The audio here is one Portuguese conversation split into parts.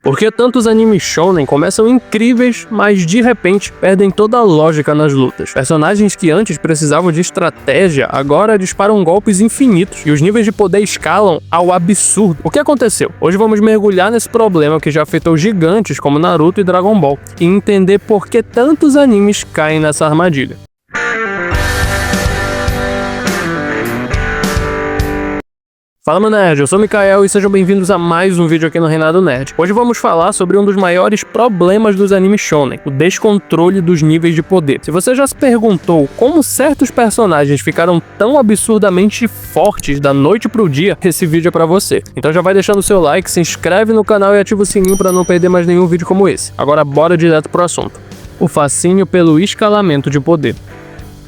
Por que tantos animes shounen começam incríveis, mas de repente perdem toda a lógica nas lutas? Personagens que antes precisavam de estratégia, agora disparam golpes infinitos e os níveis de poder escalam ao absurdo. O que aconteceu? Hoje vamos mergulhar nesse problema que já afetou gigantes como Naruto e Dragon Ball e entender por que tantos animes caem nessa armadilha. Fala, meu nerd, eu sou o Mikael e sejam bem-vindos a mais um vídeo aqui no Reinado Nerd. Hoje vamos falar sobre um dos maiores problemas dos animes shonen, o descontrole dos níveis de poder. Se você já se perguntou como certos personagens ficaram tão absurdamente fortes da noite pro dia, esse vídeo é pra você. Então já vai deixando o seu like, se inscreve no canal e ativa o sininho pra não perder mais nenhum vídeo como esse. Agora bora direto pro assunto. O fascínio pelo escalamento de poder.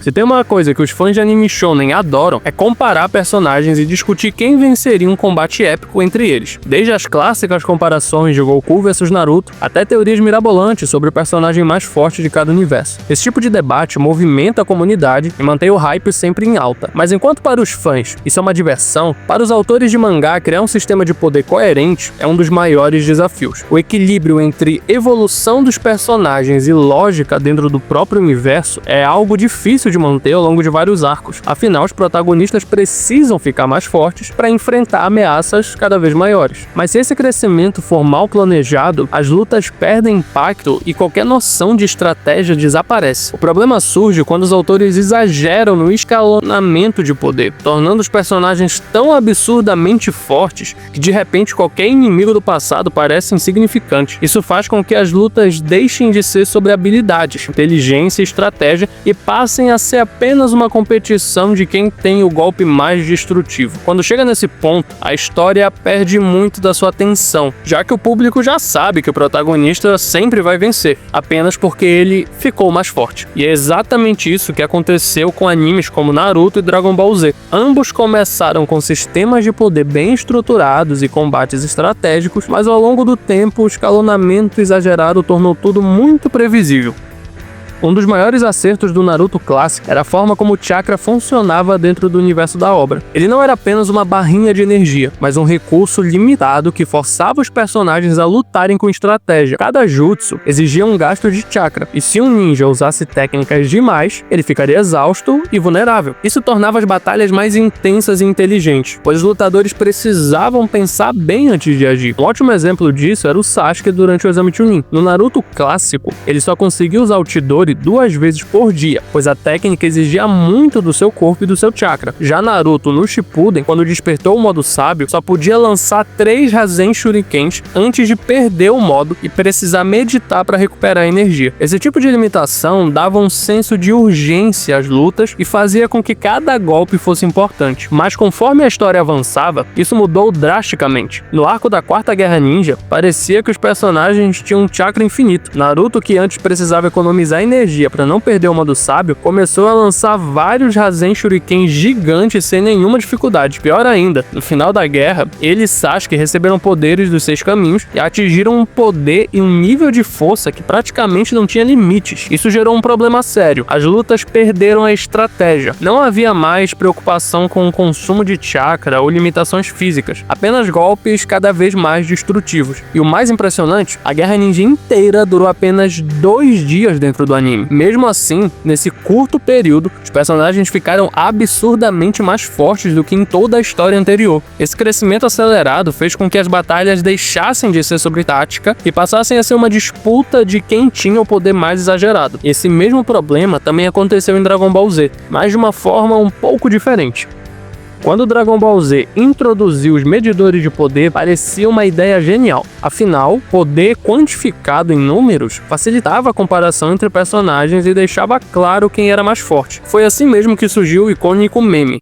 Se tem uma coisa que os fãs de anime shonen adoram, é comparar personagens e discutir quem venceria um combate épico entre eles. Desde as clássicas comparações de Goku vs Naruto, até teorias mirabolantes sobre o personagem mais forte de cada universo. Esse tipo de debate movimenta a comunidade e mantém o hype sempre em alta. Mas enquanto para os fãs isso é uma diversão, para os autores de mangá criar um sistema de poder coerente é um dos maiores desafios. O equilíbrio entre evolução dos personagens e lógica dentro do próprio universo é algo difícil de manter ao longo de vários arcos. Afinal, os protagonistas precisam ficar mais fortes para enfrentar ameaças cada vez maiores. Mas se esse crescimento for mal planejado, as lutas perdem impacto e qualquer noção de estratégia desaparece. O problema surge quando os autores exageram no escalonamento de poder, tornando os personagens tão absurdamente fortes que de repente qualquer inimigo do passado parece insignificante. Isso faz com que as lutas deixem de ser sobre habilidades, inteligência e estratégia e passem a ser apenas uma competição de quem tem o golpe mais destrutivo. Quando chega nesse ponto, a história perde muito da sua atenção, já que o público já sabe que o protagonista sempre vai vencer, apenas porque ele ficou mais forte. E é exatamente isso que aconteceu com animes como Naruto e Dragon Ball Z. Ambos começaram com sistemas de poder bem estruturados e combates estratégicos, mas ao longo do tempo o escalonamento exagerado tornou tudo muito previsível. Um dos maiores acertos do Naruto clássico era a forma como o chakra funcionava dentro do universo da obra. Ele não era apenas uma barrinha de energia, mas um recurso limitado que forçava os personagens a lutarem com estratégia. Cada jutsu exigia um gasto de chakra, e se um ninja usasse técnicas demais, ele ficaria exausto e vulnerável. Isso tornava as batalhas mais intensas e inteligentes, pois os lutadores precisavam pensar bem antes de agir. Um ótimo exemplo disso era o Sasuke durante o exame Chunin. No Naruto clássico, ele só conseguia usar o Chidori 2 vezes por dia, pois a técnica exigia muito do seu corpo e do seu chakra. Já Naruto no Shippuden, quando despertou o modo sábio, só podia lançar 3 Rasen Shurikens antes de perder o modo e precisar meditar para recuperar a energia. Esse tipo de limitação dava um senso de urgência às lutas e fazia com que cada golpe fosse importante. Mas conforme a história avançava, isso mudou drasticamente. No arco da Quarta Guerra Ninja, parecia que os personagens tinham um chakra infinito. Naruto, que antes precisava economizar energia para não perder o modo sábio, começou a lançar vários Rasen Shuriken gigantes sem nenhuma dificuldade. Pior ainda, no final da guerra, ele e Sasuke receberam poderes dos 6 caminhos e atingiram um poder e um nível de força que praticamente não tinha limites. Isso gerou um problema sério. As lutas perderam a estratégia. Não havia mais preocupação com o consumo de chakra ou limitações físicas, apenas golpes cada vez mais destrutivos. E o mais impressionante, a Guerra Ninja inteira durou apenas 2 dias dentro do anime. Mesmo assim, nesse curto período, os personagens ficaram absurdamente mais fortes do que em toda a história anterior. Esse crescimento acelerado fez com que as batalhas deixassem de ser sobre tática e passassem a ser uma disputa de quem tinha o poder mais exagerado. Esse mesmo problema também aconteceu em Dragon Ball Z, mas de uma forma um pouco diferente. Quando Dragon Ball Z introduziu os medidores de poder, parecia uma ideia genial. Afinal, poder quantificado em números facilitava a comparação entre personagens e deixava claro quem era mais forte. Foi assim mesmo que surgiu o icônico meme.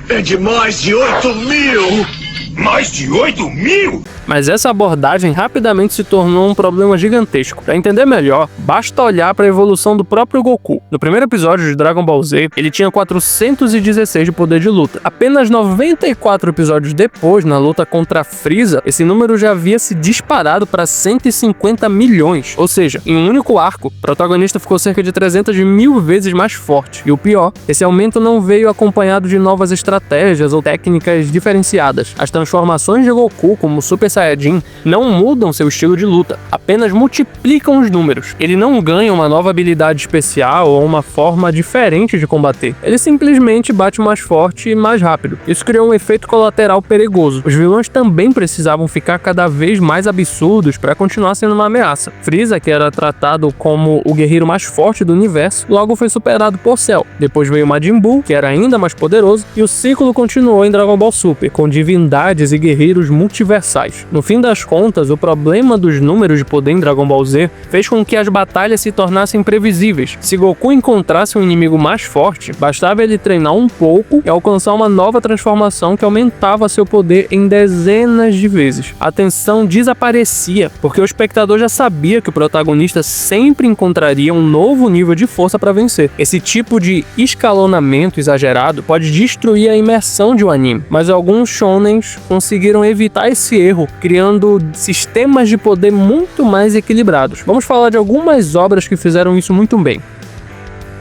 É de mais de 8.000! Mais de 8.000? Mas essa abordagem rapidamente se tornou um problema gigantesco. Para entender melhor, basta olhar para a evolução do próprio Goku. No primeiro episódio de Dragon Ball Z, ele tinha 416 de poder de luta. Apenas 94 episódios depois, na luta contra Freeza, esse número já havia se disparado para 150 milhões. Ou seja, em um único arco, o protagonista ficou cerca de 300 mil vezes mais forte. E o pior, esse aumento não veio acompanhado de novas estratégias ou técnicas diferenciadas. As transformações de Goku como Super Saiyajin não mudam seu estilo de luta, apenas multiplicam os números. Ele não ganha uma nova habilidade especial ou uma forma diferente de combater. Ele simplesmente bate mais forte e mais rápido. Isso criou um efeito colateral perigoso. Os vilões também precisavam ficar cada vez mais absurdos para continuar sendo uma ameaça. Frieza, que era tratado como o guerreiro mais forte do universo, logo foi superado por Cell. Depois veio Majin Buu, que era ainda mais poderoso, e o ciclo continuou em Dragon Ball Super, com divindades e guerreiros multiversais. No fim das contas, o problema dos números de poder em Dragon Ball Z fez com que as batalhas se tornassem previsíveis. Se Goku encontrasse um inimigo mais forte, bastava ele treinar um pouco e alcançar uma nova transformação que aumentava seu poder em dezenas de vezes. A tensão desaparecia, porque o espectador já sabia que o protagonista sempre encontraria um novo nível de força para vencer. Esse tipo de escalonamento exagerado pode destruir a imersão de um anime, mas alguns shonens conseguiram evitar esse erro, criando sistemas de poder muito mais equilibrados. Vamos falar de algumas obras que fizeram isso muito bem.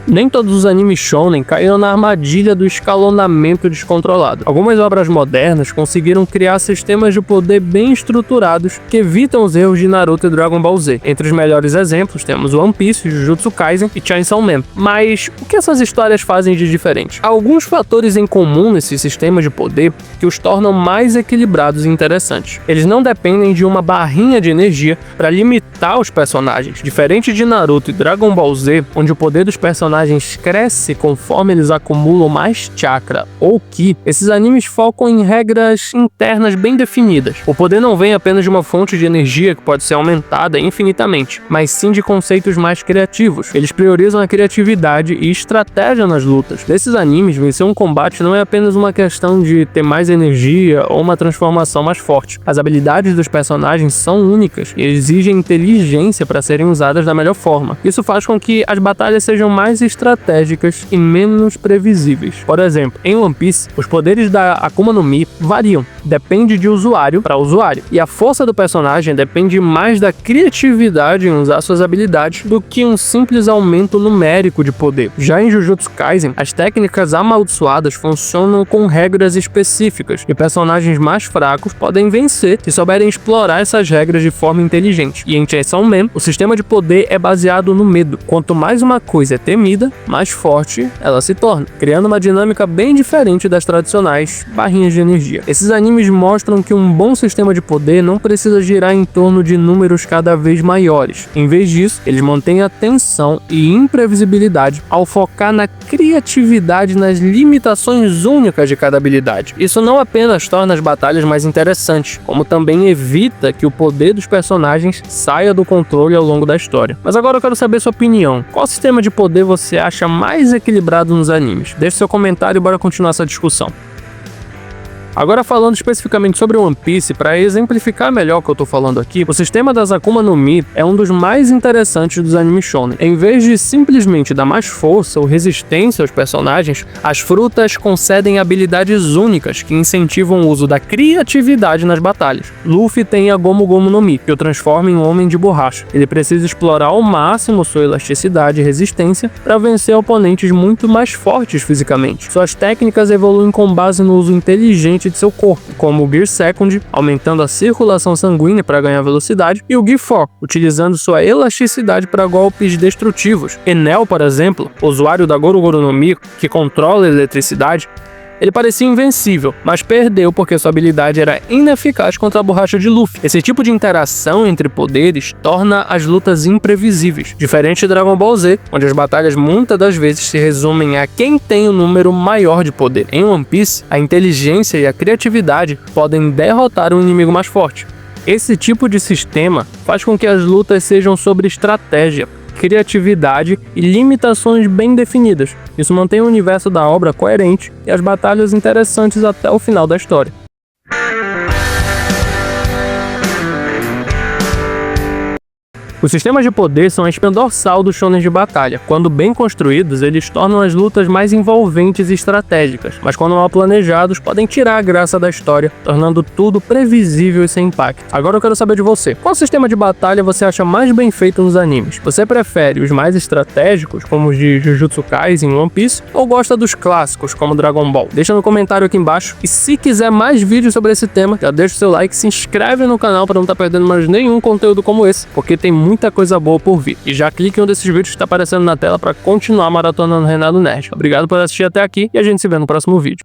Nem todos os animes shonen caíram na armadilha do escalonamento descontrolado. Algumas obras modernas conseguiram criar sistemas de poder bem estruturados que evitam os erros de Naruto e Dragon Ball Z. Entre os melhores exemplos temos One Piece, Jujutsu Kaisen e Chainsaw Man. Mas o que essas histórias fazem de diferente? Há alguns fatores em comum nesses sistemas de poder que os tornam mais equilibrados e interessantes. Eles não dependem de uma barrinha de energia para limitar os personagens. Diferente de Naruto e Dragon Ball Z, onde o poder dos personagens cresce conforme eles acumulam mais chakra ou ki, esses animes focam em regras internas bem definidas. O poder não vem apenas de uma fonte de energia que pode ser aumentada infinitamente, mas sim de conceitos mais criativos. Eles priorizam a criatividade e estratégia nas lutas. Desses animes, vencer um combate não é apenas uma questão de ter mais energia ou uma transformação mais forte. As habilidades dos personagens são únicas e exigem inteligência para serem usadas da melhor forma. Isso faz com que as batalhas sejam mais estratégicas e menos previsíveis. Por exemplo, em One Piece, os poderes da Akuma no Mi variam, depende de usuário para usuário, e a força do personagem depende mais da criatividade em usar suas habilidades do que um simples aumento numérico de poder. Já em Jujutsu Kaisen, as técnicas amaldiçoadas funcionam com regras específicas, e personagens mais fracos podem vencer se souberem explorar essas regras de forma inteligente. E em Chainsaw Man, o sistema de poder é baseado no medo. Quanto mais uma coisa é temida, mais forte ela se torna, criando uma dinâmica bem diferente das tradicionais barrinhas de energia. Esses animes mostram que um bom sistema de poder não precisa girar em torno de números cada vez maiores. Em vez disso, eles mantêm a tensão e imprevisibilidade ao focar na criatividade, nas limitações únicas de cada habilidade. Isso não apenas torna as batalhas mais interessantes, como também evita que o poder dos personagens saia do controle ao longo da história. Mas agora eu quero saber sua opinião. Qual sistema de poder você acha mais equilibrado nos animes? Deixe seu comentário e bora continuar essa discussão. Agora falando especificamente sobre One Piece, para exemplificar melhor o que eu tô falando aqui, o sistema das Akuma no Mi é um dos mais interessantes dos animes shonen. Em vez de simplesmente dar mais força ou resistência aos personagens, as frutas concedem habilidades únicas que incentivam o uso da criatividade nas batalhas. Luffy tem a Gomu Gomu no Mi, que o transforma em um homem de borracha. Ele precisa explorar ao máximo sua elasticidade e resistência para vencer oponentes muito mais fortes fisicamente. Suas técnicas evoluem com base no uso inteligente de seu corpo, como o Gear Second, aumentando a circulação sanguínea para ganhar velocidade, e o Gear 4, utilizando sua elasticidade para golpes destrutivos. Enel, por exemplo, usuário da Goro Goro no Mi, que controla a eletricidade, ele parecia invencível, mas perdeu porque sua habilidade era ineficaz contra a borracha de Luffy. Esse tipo de interação entre poderes torna as lutas imprevisíveis, diferente de Dragon Ball Z, onde as batalhas muitas das vezes se resumem a quem tem o número maior de poder. Em One Piece, a inteligência e a criatividade podem derrotar um inimigo mais forte. Esse tipo de sistema faz com que as lutas sejam sobre estratégia, criatividade e limitações bem definidas. Isso mantém o universo da obra coerente e as batalhas interessantes até o final da história. Os sistemas de poder são a espinha dorsal dos shonen de batalha. Quando bem construídos, eles tornam as lutas mais envolventes e estratégicas, mas quando mal planejados, podem tirar a graça da história, tornando tudo previsível e sem impacto. Agora eu quero saber de você. Qual sistema de batalha você acha mais bem feito nos animes? Você prefere os mais estratégicos, como os de Jujutsu Kaisen e One Piece, ou gosta dos clássicos, como Dragon Ball? Deixa no comentário aqui embaixo. E se quiser mais vídeos sobre esse tema, já deixa o seu like, se inscreve no canal para não estar perdendo mais nenhum conteúdo como esse, porque tem muita coisa boa por vir. E já clique em um desses vídeos que está aparecendo na tela para continuar maratonando Reinado Nerd. Obrigado por assistir até aqui e a gente se vê no próximo vídeo.